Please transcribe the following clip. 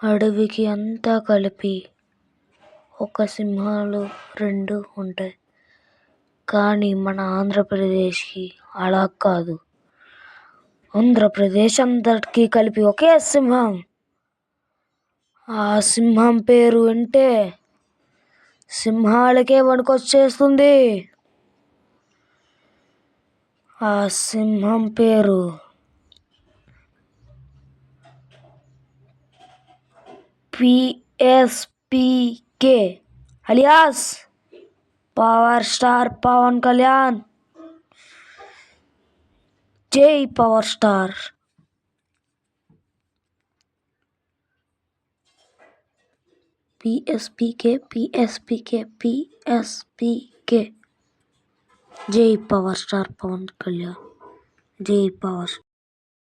అడవికి అంతా కలిపి ఒక సింహాలు 2 ఉంటాయి. కానీ మన ఆంధ్రప్రదేశ్కి అలా కాదు. ఆంధ్రప్రదేశ్ అంతటికీ కలిపి ఒకే సింహం. ఆ సింహం పేరు వింటే సింహాలకే వణుకొచ్చేస్తుంది. ఆ సింహం పేరు PSPK alias power star Pawan Kalyan. జై పవర్ స్టార్. PSPK. జై పవర్ స్టార్ పవన్ కళ్యాణ్. జై పవర్ స్టార్.